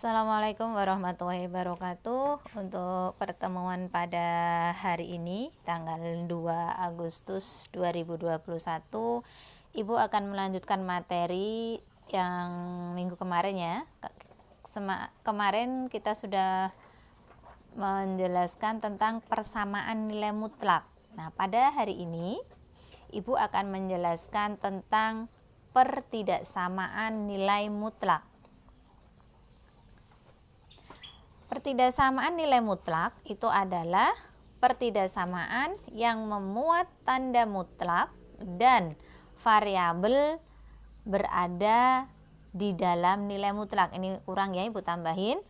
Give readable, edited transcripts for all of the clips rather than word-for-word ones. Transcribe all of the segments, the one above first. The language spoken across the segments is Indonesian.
Assalamualaikum warahmatullahi wabarakatuh. Untuk pertemuan pada hari ini tanggal 2 Agustus 2021, Ibu akan melanjutkan materi yang minggu kemarin ya. Kemarin kita sudah menjelaskan tentang persamaan nilai mutlak. Nah, pada hari ini Ibu akan menjelaskan tentang pertidaksamaan nilai mutlak. Pertidaksamaan nilai mutlak itu adalah pertidaksamaan yang memuat tanda mutlak dan variabel berada di dalam nilai mutlak. Ini kurang ya, Ibu tambahin.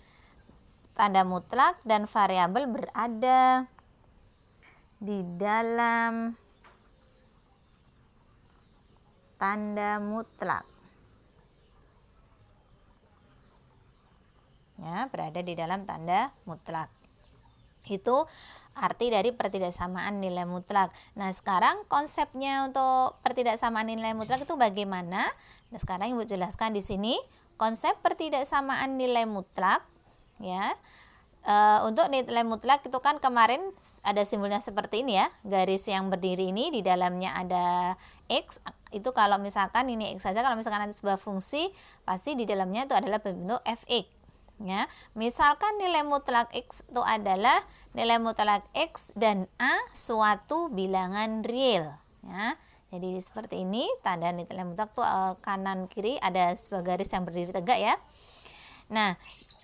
Tanda mutlak dan variabel berada di dalam tanda mutlak. Ya, berada di dalam tanda mutlak. Itu arti dari pertidaksamaan nilai mutlak. Nah, sekarang konsepnya untuk pertidaksamaan nilai mutlak itu bagaimana? Nah, sekarang Ibu jelaskan di sini konsep pertidaksamaan nilai mutlak ya. Untuk nilai mutlak itu kan kemarin ada simbolnya seperti ini ya, garis yang berdiri ini di dalamnya ada X. Itu kalau misalkan ini X saja, kalau misalkan ada sebuah fungsi pasti di dalamnya itu adalah bentuk fx ya. Misalkan nilai mutlak X itu adalah nilai mutlak X dan A suatu bilangan real ya. Jadi seperti ini tanda nilai mutlak tuh kanan kiri ada sebuah garis yang berdiri tegak ya. Nah,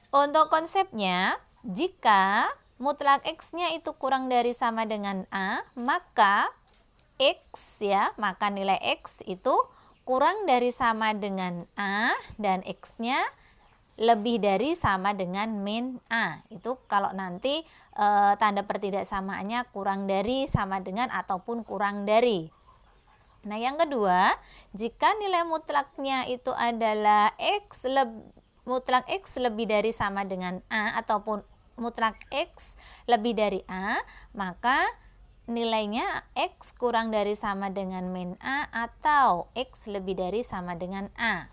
untuk konsepnya, jika mutlak X-nya itu kurang dari sama dengan A, maka X ya, maka nilai X itu kurang dari sama dengan A dan X-nya lebih dari sama dengan min A. Itu kalau nanti tanda pertidaksamaannya kurang dari, sama dengan, ataupun kurang dari. Nah, yang kedua, jika nilai mutlaknya itu adalah mutlak X lebih dari sama dengan A ataupun mutlak X lebih dari A, maka nilainya X kurang dari sama dengan min A atau X lebih dari sama dengan A.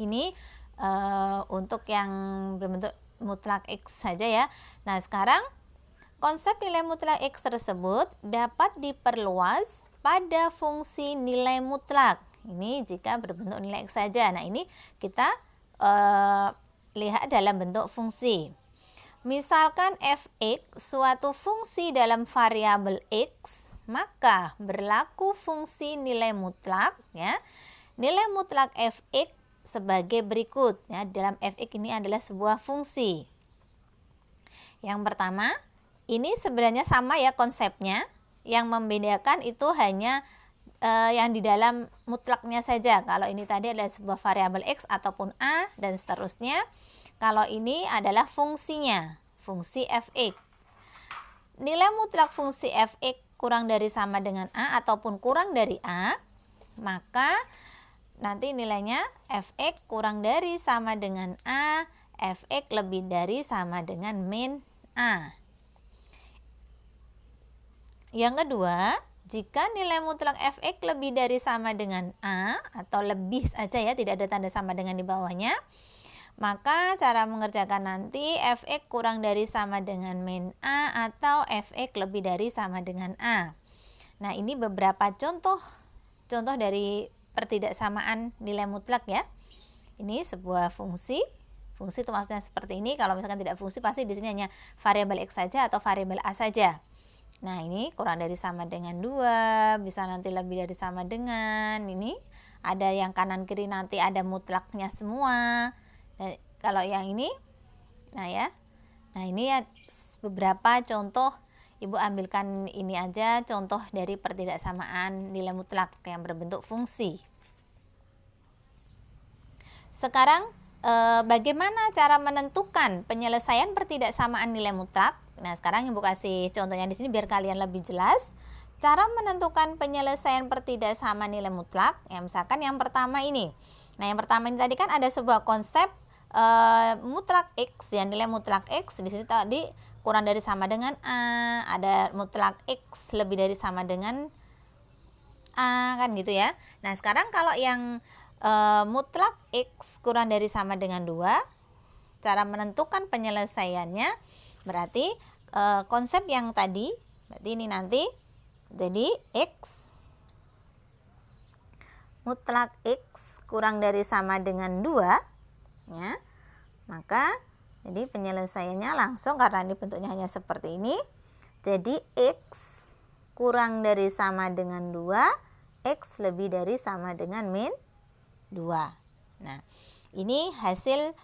Ini untuk yang berbentuk mutlak X saja ya. Nah, sekarang konsep nilai mutlak X tersebut dapat diperluas pada fungsi nilai mutlak. Ini jika berbentuk nilai X saja. Nah, ini kita lihat dalam bentuk fungsi. Misalkan fx suatu fungsi dalam variabel X, maka berlaku fungsi nilai mutlak ya. Nilai mutlak fx sebagai berikut ya. Dalam fx ini adalah sebuah fungsi. Yang pertama, ini sebenarnya sama ya konsepnya. Yang membedakan itu hanya yang di dalam mutlaknya saja. Kalau ini tadi adalah sebuah variabel X ataupun A dan seterusnya. Kalau ini adalah fungsinya, fungsi fx. Nilai mutlak fungsi fx kurang dari sama dengan A ataupun kurang dari A, maka nanti nilainya fx kurang dari sama dengan A, fx lebih dari sama dengan min A. Yang kedua, jika nilai mutlak fx lebih dari sama dengan A atau lebih saja ya, tidak ada tanda sama dengan di bawahnya, maka cara mengerjakan nanti fx kurang dari sama dengan min A atau fx lebih dari sama dengan A. Nah, ini beberapa contoh dari pertidaksamaan nilai mutlak ya. Ini sebuah fungsi itu maksudnya seperti ini. Kalau misalkan tidak fungsi pasti di sini hanya variabel X saja atau variabel A saja. Nah, ini kurang dari sama dengan 2, bisa nanti lebih dari sama dengan, ini ada yang kanan kiri nanti ada mutlaknya semua. Nah, kalau yang ini, nah ya, nah ini ya beberapa contoh. Ibu ambilkan ini aja contoh dari pertidaksamaan nilai mutlak yang berbentuk fungsi. Sekarang bagaimana cara menentukan penyelesaian pertidaksamaan nilai mutlak? Nah, sekarang Ibu kasih contohnya di sini biar kalian lebih jelas. Cara menentukan penyelesaian pertidaksamaan nilai mutlak, ya misalkan yang pertama ini. Nah, yang pertama ini tadi kan ada sebuah konsep mutlak X, ya nilai mutlak X di sini tadi kurang dari sama dengan A, ada mutlak X lebih dari sama dengan A kan gitu ya. Nah, sekarang kalau yang mutlak X kurang dari sama dengan 2, cara menentukan penyelesaiannya, berarti konsep yang tadi, berarti ini nanti jadi X mutlak X kurang dari sama dengan 2 ya, maka jadi penyelesaiannya langsung karena ini bentuknya hanya seperti ini, jadi X kurang dari sama dengan 2, X lebih dari sama dengan min 2. Nah, ini hasil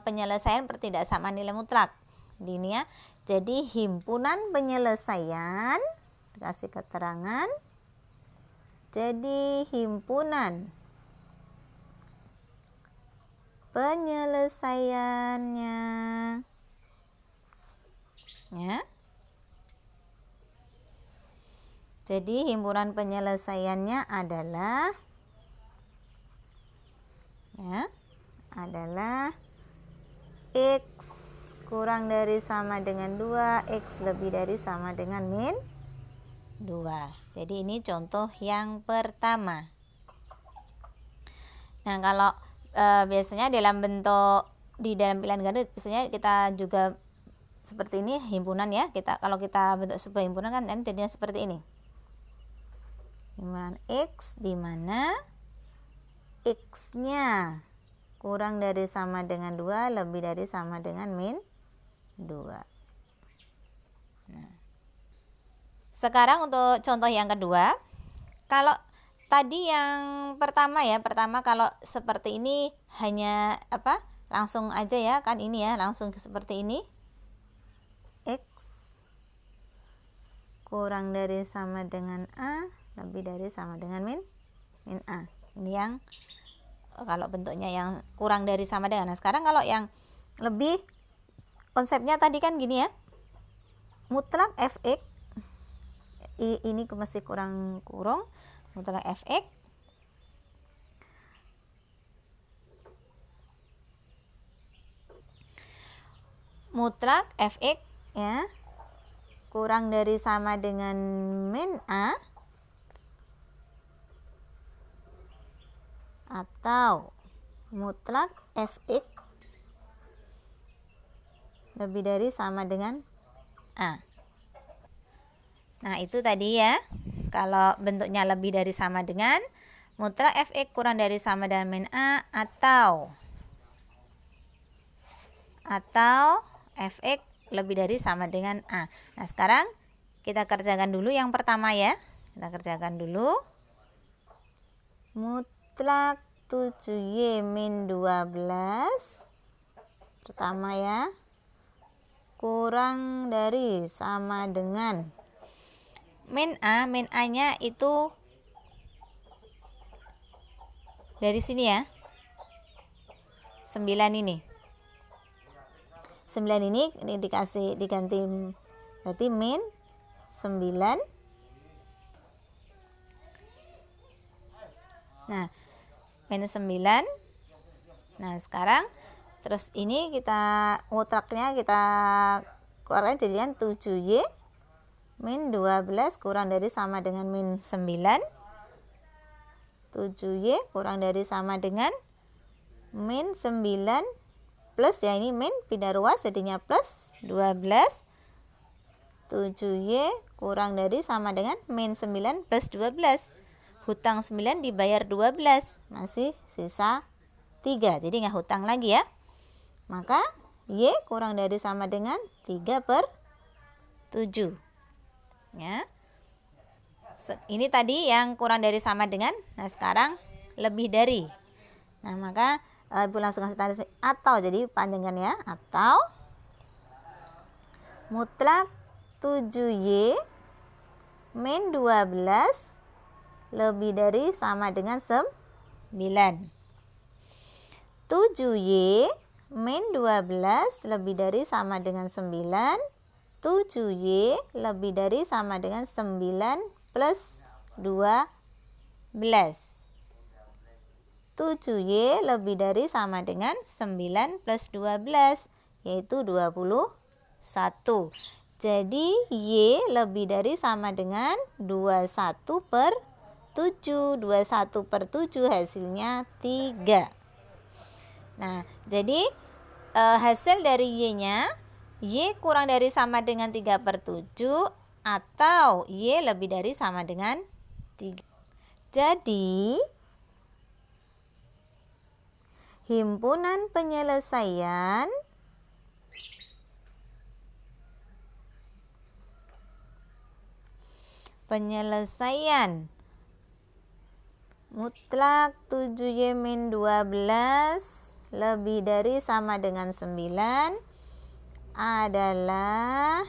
penyelesaian pertidaksamaan nilai mutlak ini ya. Jadi himpunan penyelesaian, dikasih keterangan, jadi himpunan penyelesaiannya ya. Jadi himpunan penyelesaiannya adalah X kurang dari sama dengan 2, X lebih dari sama dengan min 2. Jadi ini contoh yang pertama. Nah, kalau biasanya dalam bentuk di dalam pilihan ganda biasanya kita juga seperti ini himpunan ya. Kalau kita bentuk sebuah himpunan kan jadinya seperti ini. Himpunan X di mana X-nya kurang dari sama dengan 2, lebih dari sama dengan min 2. Nah, sekarang untuk contoh yang kedua, kalau tadi yang pertama kalau seperti ini hanya langsung aja ya, kan ini ya langsung seperti ini, X kurang dari sama dengan A, lebih dari sama dengan min A. Ini yang kalau bentuknya yang kurang dari sama dengan. Nah, sekarang kalau yang lebih, konsepnya tadi kan gini ya, mutlak Fx, ini masih kurung, mutlak Fx ya kurang dari sama dengan min A, atau mutlak Fx lebih dari sama dengan A. Nah, itu tadi ya, kalau bentuknya lebih dari sama dengan, mutlak Fx kurang dari sama dengan min A, atau Fx lebih dari sama dengan A. Nah, sekarang kita kerjakan dulu yang pertama ya. Kita kerjakan dulu. Mutlak 7Y min 12 pertama ya, kurang dari sama dengan min A nya itu dari sini ya, 9 ini. 9 ini diganti berarti min 9. Nah, min 9. Nah, sekarang terus ini kita mutlaknya kita keluarkan jadikan 7Y min 12 kurang dari sama dengan min 9. 7Y kurang dari sama dengan min 9 plus ya, ini min pindah ruas jadinya plus 12. 7Y kurang dari sama dengan min 9 plus 12. Hutang 9 dibayar 12, masih sisa 3, jadi nggak hutang lagi ya. Maka Y kurang dari sama dengan 3/7 ya. Ini tadi yang kurang dari sama dengan. Nah, sekarang lebih dari. Nah, maka Ibu langsung kasih tanda atau, jadi panjangkan ya, atau mutlak 7Y min 12 lebih dari sama dengan 9. 7Y min 12 lebih dari sama dengan 9. 7Y lebih dari sama dengan 9 plus 12. 7Y lebih dari sama dengan 9 plus 12, yaitu 21. Jadi Y lebih dari sama dengan 21/7. 21/7 hasilnya 3. Nah, jadi hasil dari Y-nya, Y kurang dari sama dengan 3/7 atau Y lebih dari sama dengan 3. Jadi, himpunan penyelesaian mutlak 7Y-12 lebih dari sama dengan 9 adalah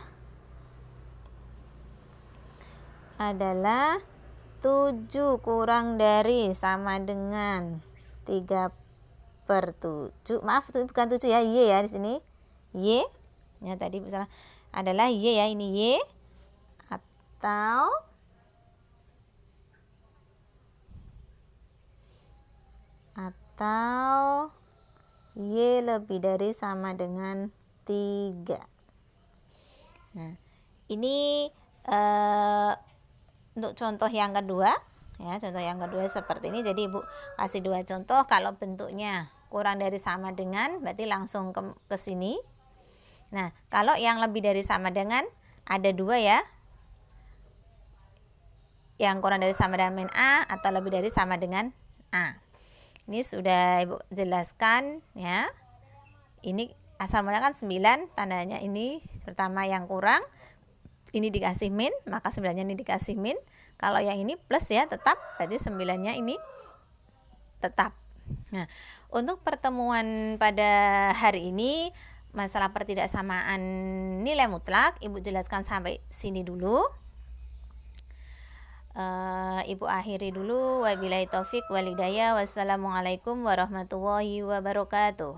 7 kurang dari sama dengan 3/7. Maaf, itu bukan 7 ya, Y ya di sini. Y. Ya tadi salah. Adalah Y ya, ini Y atau Y lebih dari sama dengan 3. Nah, ini untuk contoh yang kedua ya, contoh yang kedua seperti ini. Jadi Ibu kasih 2 contoh. Kalau bentuknya kurang dari sama dengan, berarti langsung ke sini. Nah, kalau yang lebih dari sama dengan, ada 2 ya, yang kurang dari sama dengan min A atau lebih dari sama dengan A. Ini sudah Ibu jelaskan ya. Ini asal mulanya kan 9, tandanya ini pertama yang kurang, ini dikasih min, maka 9-nya ini dikasih min. Kalau yang ini plus ya, tetap, berarti 9-nya ini tetap. Nah, untuk pertemuan pada hari ini, masalah pertidaksamaan nilai mutlak, Ibu jelaskan sampai sini dulu. Ibu akhiri dulu. Wabillahi taufik wal hidayah. Wassalamualaikum warahmatullahi wabarakatuh.